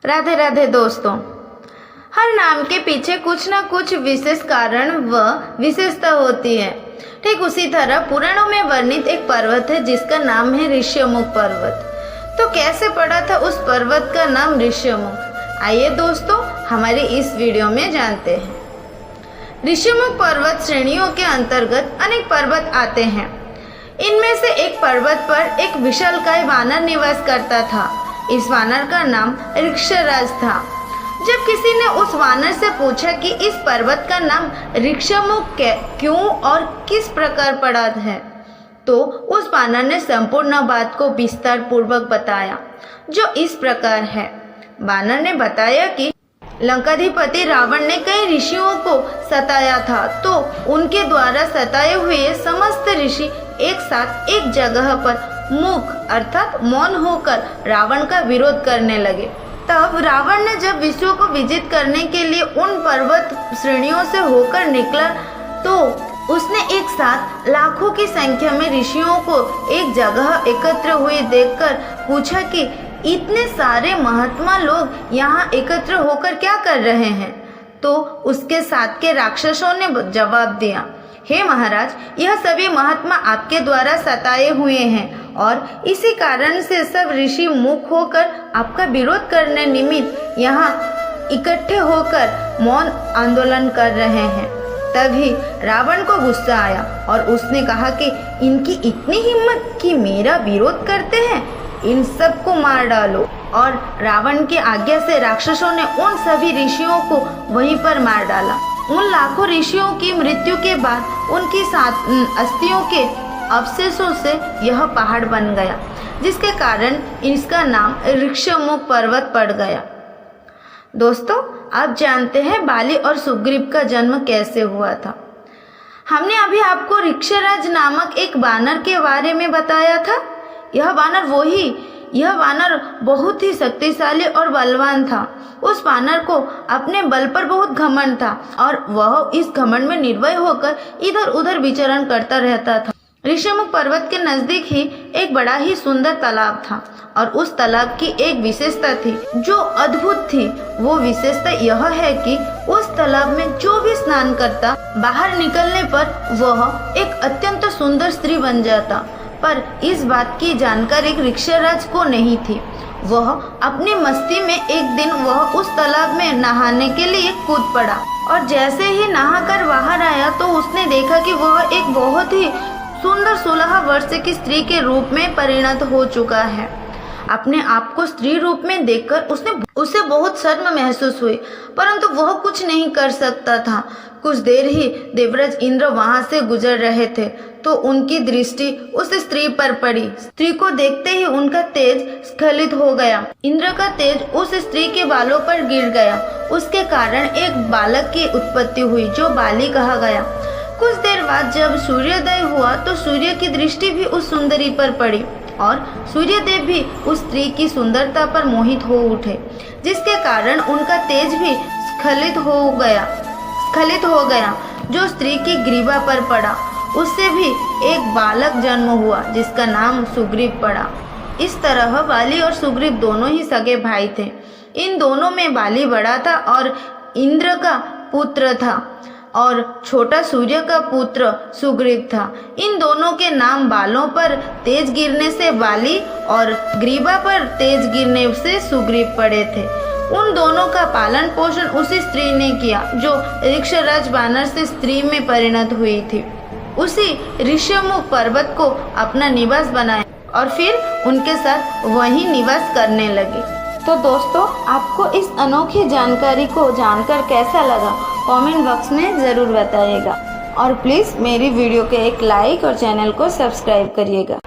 राधे राधे दोस्तों। हर नाम के पीछे कुछ न कुछ विशेष कारण व विशेषता होती है। ठीक उसी तरह पुराणों में वर्णित एक पर्वत है जिसका नाम है ऋष्यमुख पर्वत। तो कैसे पड़ा था उस पर्वत का नाम ऋष्यमुख? आइए दोस्तों हमारी इस वीडियो में जानते हैं। ऋष्यमुख पर्वत श्रेणियों के अंतर्गत अनेक पर्वत आते हैं। इनमें से एक पर्वत पर एक विशालकाय वानर निवास करता था। इस वानर का नाम ऋक्षराज था। जब किसी ने उस वानर से पूछा कि इस पर्वत का नाम ऋक्षमुख क्यों और किस प्रकार पड़ा है, तो उस वानर ने संपूर्ण बात को विस्तार पूर्वक बताया, जो इस प्रकार है। वानर ने बताया कि लंकाधिपति रावण ने कई ऋषियों को सताया था, तो उनके द्वारा सताए हुए समस्त ऋषि एक साथ एक जगह पर मूक अर्थात मौन होकर रावण का विरोध करने लगे। तब रावण ने जब विश्व को विजित करने के लिए उन पर्वत श्रेणियों से होकर निकला, तो उसने एक साथ लाखों की संख्या में ऋषियों को एक जगह एकत्र हुए देखकर पूछा कि इतने सारे महात्मा लोग यहाँ एकत्र होकर क्या कर रहे हैं? तो उसके साथ के राक्षसों ने जवाब दिया, हे महाराज, यह सभी महात्मा आपके द्वारा सताए हुए हैं और इसी कारण से सब ऋषि मुख होकर आपका विरोध करने निमित्त यहाँ इकट्ठे होकर मौन आंदोलन कर रहे हैं। तभी रावण को गुस्सा आया और उसने कहा कि इनकी इतनी हिम्मत कि मेरा विरोध करते हैं, इन सबको मार डालो। और रावण की आज्ञा से राक्षसों ने उन सभी ऋषियों को वहीं पर मार डाला। उन लाखों ऋषियों की मृत्यु के बाद उनकी अस्थियों के अवशेषों से यह पहाड़ बन गया, जिसके कारण इसका नाम ऋक्षमुख पर्वत पड़ गया। दोस्तों, आप जानते हैं बाली और सुग्रीव का जन्म कैसे हुआ था? हमने अभी आपको ऋक्षराज नामक एक वानर के बारे में बताया था। यह वानर बहुत ही शक्तिशाली और बलवान था। उस वानर को अपने बल पर बहुत घमंड था और वह इस घमंड में निर्भय होकर इधर उधर विचरण करता रहता था। ऋषिमुख पर्वत के नजदीक ही एक बड़ा ही सुंदर तालाब था और उस तालाब की एक विशेषता थी जो अद्भुत थी। वो विशेषता यह है कि उस तालाब में जो भी स्नान करता, बाहर निकलने पर वह एक अत्यंत सुंदर स्त्री बन जाता। पर इस बात की जानकारी ऋक्षराज को नहीं थी। वह अपनी मस्ती में एक दिन वह उस तालाब में नहाने के लिए कूद पड़ा और जैसे ही नहाकर बाहर आया तो उसने देखा कि वह एक बहुत ही सुंदर 16 वर्ष की स्त्री के रूप में परिणत हो चुका है। अपने आप को स्त्री रूप में देखकर उसे बहुत शर्म महसूस हुई, परंतु वह कुछ नहीं कर सकता था। कुछ देर ही देवराज इंद्र वहां से गुजर रहे थे, तो उनकी दृष्टि उस स्त्री पर पड़ी। स्त्री को देखते ही उनका तेज स्खलित हो गया। इंद्र का तेज उस स्त्री के बालों पर गिर गया। उसके कारण एक बालक की उत्पत्ति हुई जो बाली कहा गया। कुछ देर बाद जब सूर्योदय हुआ तो सूर्य की दृष्टि भी उस सुंदरी पर पड़ी और सूर्यदेव भी उस स्त्री की सुंदरता पर मोहित हो उठे, जिसके कारण उनका तेज भी स्खलित हो गया जो स्त्री की ग्रीवा पर पड़ा। उससे भी एक बालक जन्म हुआ जिसका नाम सुग्रीव पड़ा। इस तरह बाली और सुग्रीव दोनों ही सगे भाई थे। इन दोनों में बाली बड़ा था और इंद्र का पुत्र था और छोटा सूर्य का पुत्र सुग्रीव था। इन दोनों के नाम बालों पर तेज गिरने से बाली और ग्रीवा पर तेज गिरने से सुग्रीव पड़े थे। उन दोनों का पालन पोषण उसी स्त्री ने किया जो ऋक्षराज वानर से स्त्री में परिणत हुई थी। उसी ऋष्यमुख पर्वत को अपना निवास बनाया और फिर उनके साथ वहीं निवास करने लगे। तो दोस्तों, आपको इस अनोखी जानकारी को जानकर कैसा लगा कमेंट बॉक्स में ज़रूर बताइएगा और प्लीज़ मेरी वीडियो के एक लाइक और चैनल को सब्सक्राइब करिएगा।